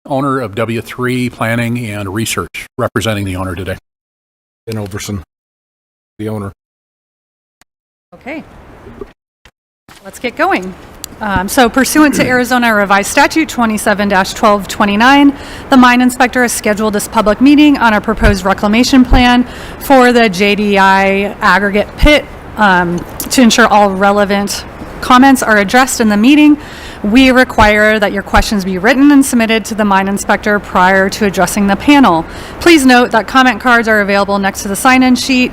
owner of W3 Planning and Research, representing the owner today. Ben Overson, the owner. Okay, let's get going. So pursuant to Arizona Revised Statute 27-1229, the mine inspector has scheduled this public meeting on a proposed reclamation plan for the JDI aggregate pit. To ensure all relevant comments are addressed in the meeting, we require that your questions be written and submitted to the mine inspector prior to addressing the panel. Please note that comment cards are available next to the sign-in sheet.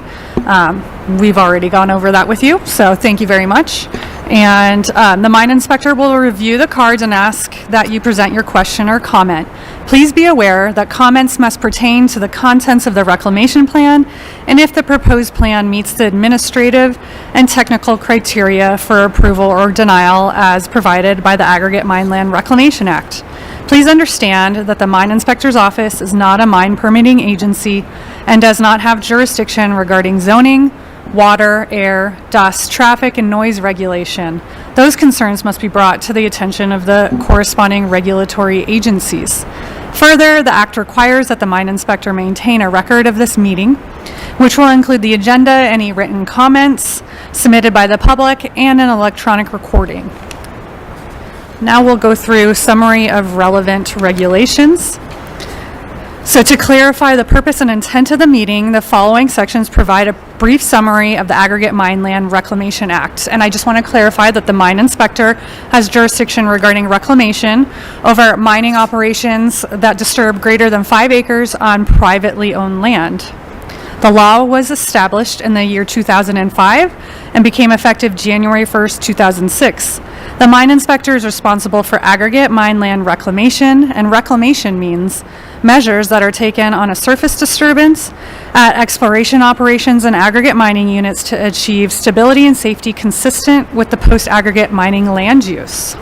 We've already gone over that with you, so thank you very much. And the mine inspector will review the cards and ask that you present your question or comment. Please be aware that comments must pertain to the contents of the reclamation plan and if the proposed plan meets the administrative and technical criteria for approval or denial as provided by the Aggregate Mine Land Reclamation Act. Please understand that the mine inspector's office is not a mine permitting agency and does not have jurisdiction regarding zoning, water, air, dust, traffic, and noise regulation. Those concerns must be brought to the attention of the corresponding regulatory agencies. Further, the Act requires that the mine inspector maintain a record of this meeting, which will include the agenda, any written comments submitted by the public, and an electronic recording. Now we'll go through summary of relevant regulations. So to clarify the purpose and intent of the meeting, the following sections provide a brief summary of the Aggregate Mine Land Reclamation Act. And I just want to clarify that the mine inspector has jurisdiction regarding reclamation over mining operations that disturb greater than 5 acres on privately owned land. The law was established in the year 2005 and became effective January 1st, 2006. The mine inspector is responsible for aggregate mine land reclamation, and reclamation means measures that are taken on a surface disturbance at exploration operations and aggregate mining units to achieve stability and safety consistent with the post-aggregate mining land use.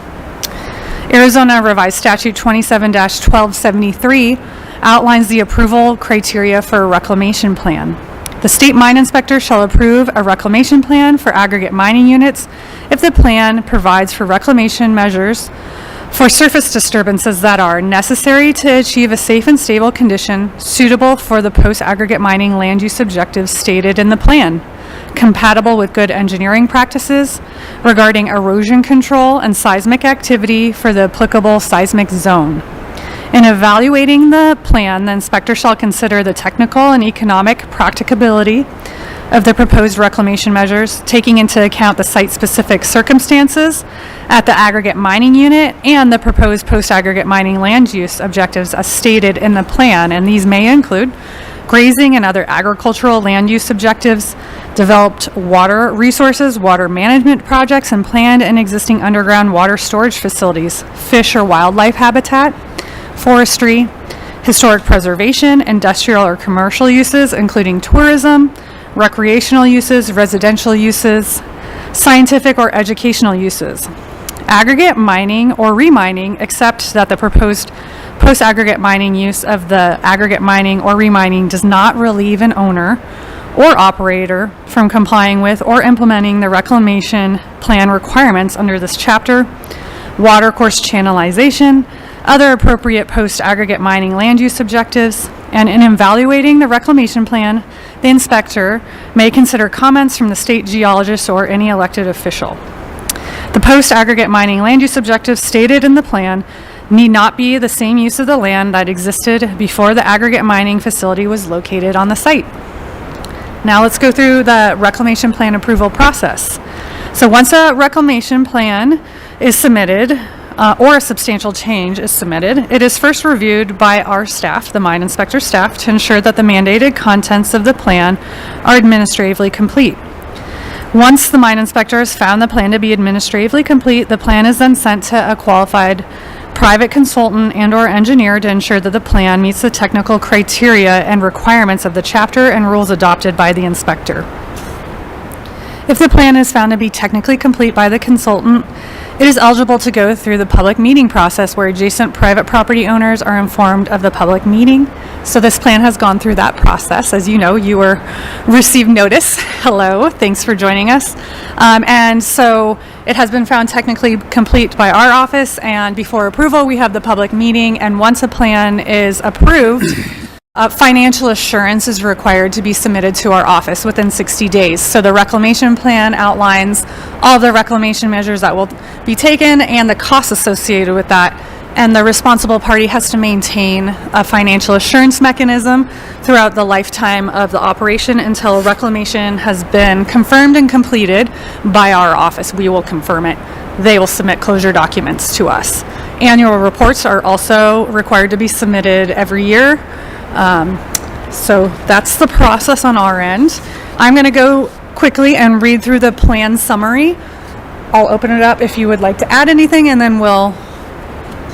Arizona Revised Statute 27-1273 outlines the approval criteria for a reclamation plan. The state mine inspector shall approve a reclamation plan for aggregate mining units if the plan provides for reclamation measures for surface disturbances that are necessary to achieve a safe and stable condition suitable for the post-aggregate mining land use objectives stated in the plan, compatible with good engineering practices regarding erosion control and seismic activity for the applicable seismic zone. In evaluating the plan, the inspector shall consider the technical and economic practicability of the proposed reclamation measures, taking into account the site-specific circumstances at the aggregate mining unit and the proposed post-aggregate mining land use objectives as stated in the plan. And these may include grazing and other agricultural land use objectives, developed water resources, water management projects, and planned and existing underground water storage facilities, fish or wildlife habitat, forestry, historic preservation, industrial or commercial uses, including tourism, recreational uses, residential uses, scientific or educational uses. Aggregate mining or remining, except that the proposed post-aggregate mining use of the aggregate mining or remining does not relieve an owner or operator from complying with or implementing the reclamation plan requirements under this chapter, watercourse channelization, other appropriate post-aggregate mining land use objectives, and in evaluating the reclamation plan, the inspector may consider comments from the state geologist or any elected official. The post-aggregate mining land use objectives stated in the plan need not be the same use of the land that existed before the aggregate mining facility was located on the site. Now let's go through the reclamation plan approval process. So once a reclamation plan is submitted, or a substantial change is submitted, it is first reviewed by our staff, the mine inspector staff, to ensure that the mandated contents of the plan are administratively complete. Once the mine inspector has found the plan to be administratively complete, the plan is then sent to a qualified private consultant and or engineer to ensure that the plan meets the technical criteria and requirements of the chapter and rules adopted by the inspector. If the plan is found to be technically complete by the consultant, it is eligible to go through the public meeting process where adjacent private property owners are informed of the public meeting, So this plan has gone through that process. As you know, you received notice. Hello, thanks for joining us. And so it has been found technically complete by our office, and before approval, we have the public meeting, and once a plan is approved, financial assurance is required to be submitted to our office within 60 days. So the reclamation plan outlines all the reclamation measures that will be taken and the costs associated with that. And the responsible party has to maintain a financial assurance mechanism throughout the lifetime of the operation until reclamation has been confirmed and completed by our office. We will confirm it. They will submit closure documents to us. Annual reports are also required to be submitted every year. So that's the process on our end. I'm going to go quickly and read through the plan summary. I'll open it up if you would like to add anything, and then we'll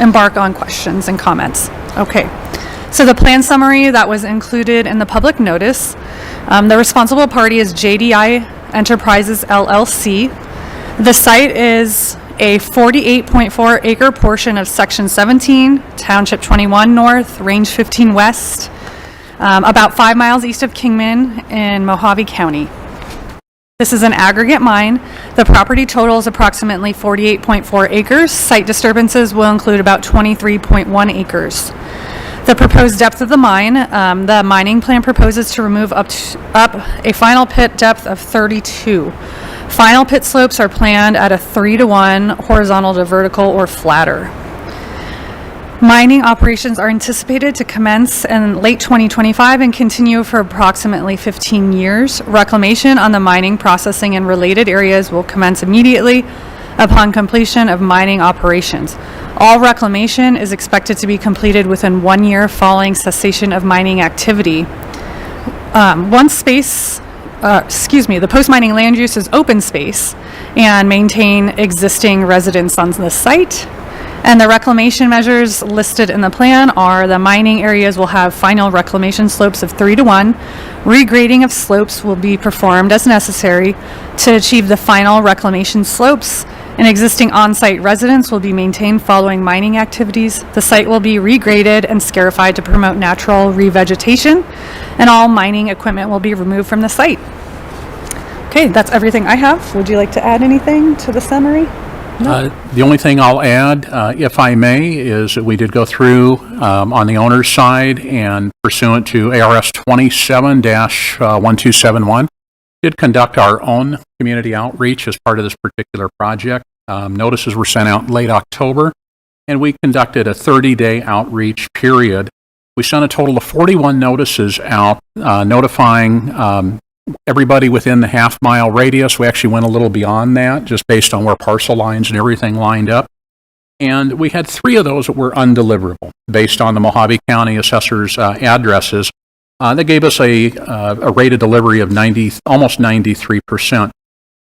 embark on questions and comments. Okay, so the plan summary that was included in the public notice, the responsible party is JDI Enterprises LLC. The site is a 48.4 acre portion of Section 17, Township 21 North, Range 15 West, about 5 miles east of Kingman in Mojave County. This is an aggregate mine. The property total is approximately 48.4 acres. Site disturbances will include about 23.1 acres. The proposed depth of the mine, the mining plan proposes to remove up a final pit depth of 32. Final pit slopes are planned at a 3-to-1 horizontal to vertical or flatter. Mining operations are anticipated to commence in late 2025 and continue for approximately 15 years. Reclamation on the mining, processing, and related areas will commence immediately upon completion of mining operations. All reclamation is expected to be completed within 1 year following cessation of mining activity. The post-mining land use is open space and maintain existing residents on the site. And the reclamation measures listed in the plan are the mining areas will have final reclamation slopes of 3-to-1. Regrading of slopes will be performed as necessary to achieve the final reclamation slopes. And existing on-site residents will be maintained following mining activities. The site will be regraded and scarified to promote natural revegetation, and all mining equipment will be removed from the site. Okay, that's everything I have. Would you like to add anything to the summary? The only thing I'll add, if I may, is that we did go through on the owner's side and pursuant to ARS 27-1271, did conduct our own community outreach as part of this particular project. Notices were sent out in late October, and we conducted a 30-day outreach period. We sent a total of 41 notices out notifying everybody within the half-mile radius. We actually went a little beyond that, just based on where parcel lines and everything lined up. And we had 3 of those that were undeliverable, based on the Mojave County Assessor's addresses. That gave us a rate of delivery of almost 93%.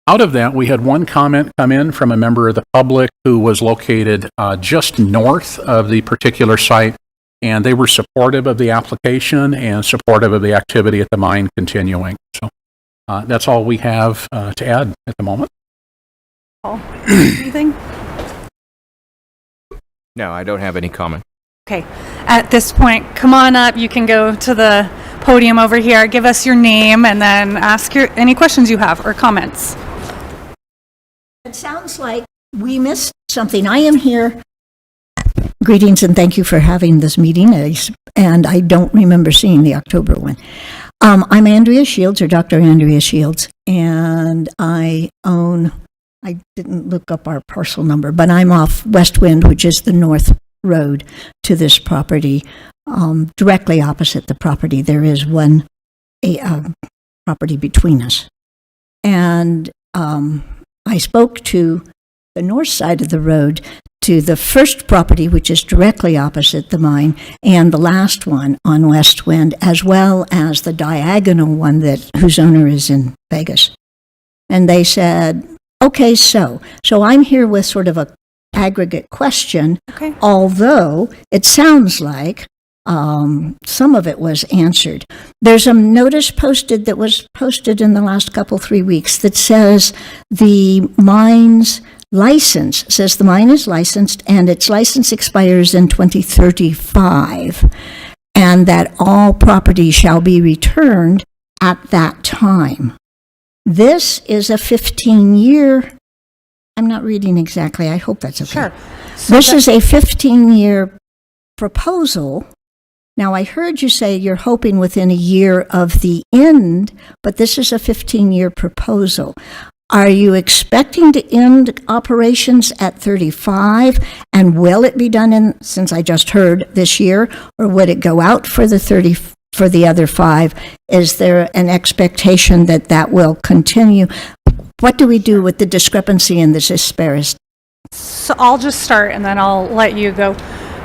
Out of that, we had 1 comment come in from a member of the public who was located just north of the particular site, and they were supportive of the application and supportive of the activity at the mine continuing. So that's all we have to add at the moment. Anything? No, I don't have any comment. Okay. At this point, come on up. You can go to the podium over here. Give us your name and then ask any questions you have or comments. It sounds like we missed something. I am here. Greetings and thank you for having this meeting. And I don't remember seeing the October one. I'm Andrea Shields, or Dr. Andrea Shields, and I didn't look up our parcel number, but I'm off West Wind, which is the north road to this property. Directly opposite the property, there is one property between us. And I spoke to the north side of the road, to the first property, which is directly opposite the mine, and the last one on West Wind, as well as the diagonal one whose owner is in Vegas. And they said, okay, so I'm here with sort of a aggregate question, Okay. although it sounds like some of it was answered. There's a notice posted that was posted in the last 3 weeks that says the mine's license, says the mine is licensed and its license expires in 2035. and that all property shall be returned at that time. This is a 15-year, I'm not reading exactly, I hope that's okay. Sure. This is a 15-year proposal. Now, I heard you say you're hoping within a year of the end, but this is a 15-year proposal. Are you expecting to end operations at 35, and will it be done in, since I just heard, this year, or would it go out for the other 5? Is there an expectation that that will continue? What do we do with the discrepancy in the disparity? So I'll just start and then I'll let you go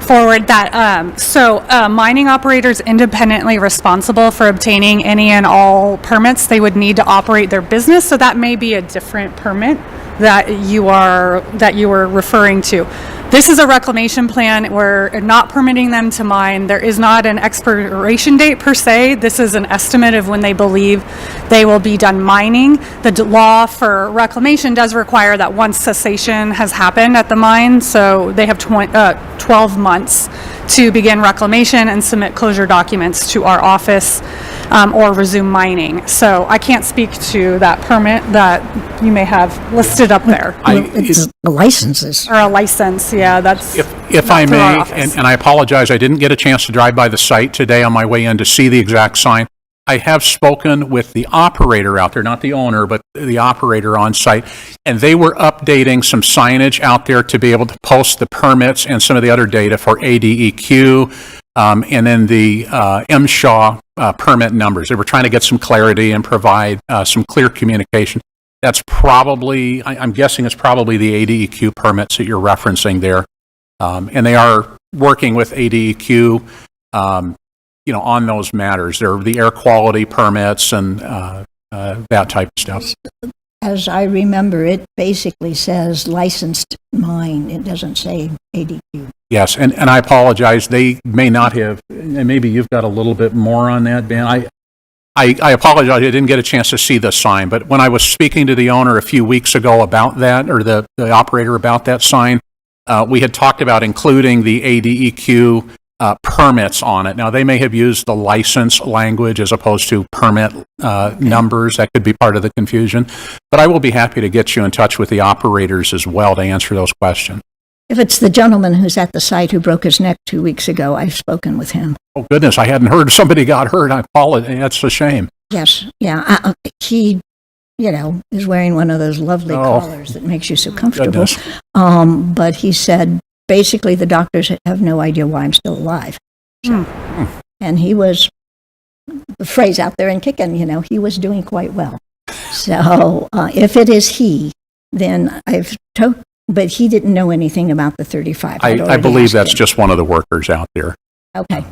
forward. Mining operators independently responsible for obtaining any and all permits they would need to operate their business. So that may be a different permit that you were referring to. This is a reclamation plan. We're not permitting them to mine. There is not an expiration date per se. This is an estimate of when they believe they will be done mining. The law for reclamation does require that once cessation has happened at the mine, so they have 12 months to begin reclamation and submit closure documents to our office or resume mining. So I can't speak to that permit that you may have listed up there. It's the licenses. Or a license, yeah, that's. If I through our may, office. and I apologize, I didn't get a chance to drive by the site today on my way in to see the exact sign. I have spoken with the operator out there, not the owner, but the operator on site, and they were updating some signage out there to be able to post the permits and some of the other data for ADEQ, and then the MSHA permit numbers. They were trying to get some clarity and provide some clear communication. That's probably, I'm guessing it's probably the ADEQ permits that you're referencing there. And they are working with ADEQ, on those matters. They're the air quality permits and that type of stuff. As I remember, it basically says licensed mine. It doesn't say ADQ. Yes, and I apologize. They may not have, and maybe you've got a little bit more on that, Ben. I apologize. I didn't get a chance to see the sign, but when I was speaking to the owner a few weeks ago about that, or the operator about that sign, we had talked about including the ADEQ permits on it. Now, they may have used the license language as opposed to permit numbers. That could be part of the confusion. But I will be happy to get you in touch with the operators as well to answer those questions. If it's the gentleman who's at the site who broke his neck 2 weeks ago, I've spoken with him. Oh, goodness, I hadn't heard somebody got hurt. I apologize. That's a shame. Yes, yeah. He, is wearing one of those lovely collars that makes you so comfortable. Goodness. But he said, basically, the doctors have no idea why I'm still alive. So, and he was, the phrase out there and kicking, he was doing quite well. So if it is he, then but he didn't know anything about the 35. I believe that's just one of the workers out there. Okay.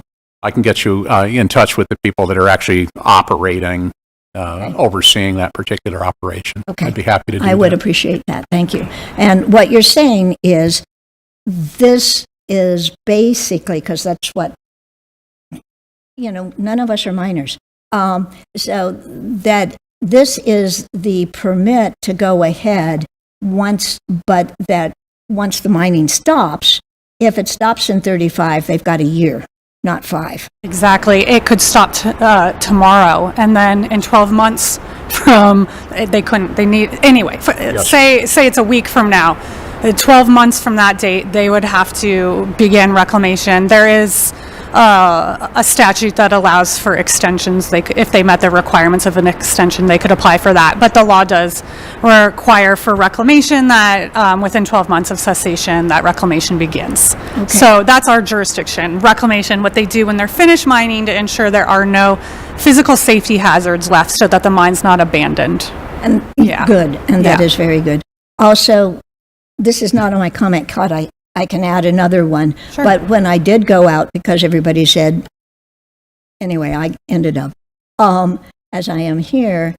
I can get you in touch with the people that are actually operating, overseeing that particular operation. Okay. I'd be happy to do that. I would appreciate that. Thank you. And what you're saying is, this is basically, because that's what, none of us are miners. So that this is the permit to go ahead but that once the mining stops, if it stops in 35, they've got a year, not 5. Exactly. It could stop tomorrow, and then in 12 months from, say it's a week from now, 12 months from that date, they would have to begin reclamation. There is a statute that allows for extensions. If they met the requirements of an extension, they could apply for that. But the law does require for reclamation that within 12 months of cessation, that reclamation begins. Okay. So that's our jurisdiction. Reclamation, what they do when they're finished mining to ensure there are no physical safety hazards left so that the mine's not abandoned. And good, and that is very good. Also, this is not on my comment card. I can add another one. Sure. But when I did go out, because everybody said, anyway, I ended up, as I am here,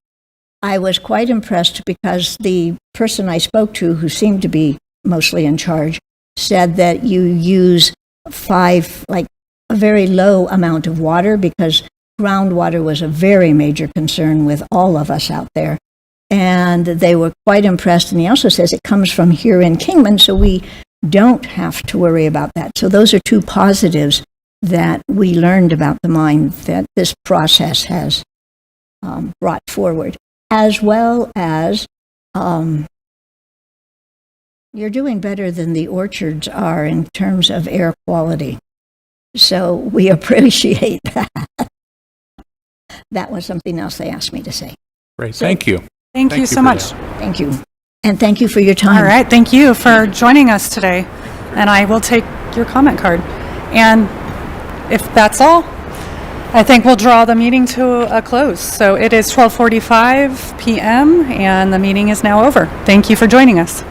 I was quite impressed because the person I spoke to, who seemed to be mostly in charge, said that you use a very low amount of water, because groundwater was a very major concern with all of us out there. And they were quite impressed. And he also says it comes from here in Kingman, so we don't have to worry about that. So those are two positives that we learned about the mine that this process has brought forward, as well as you're doing better than the orchards are in terms of air quality. So we appreciate that. That was something else they asked me to say. Great, thank you. Thank Thank you you so for much. that. Thank you. And thank you for your time. All right, thank you for joining us today. And I will take your comment card. And if that's all, I think we'll draw the meeting to a close. So it is 12:45 p.m. and the meeting is now over. Thank you for joining us.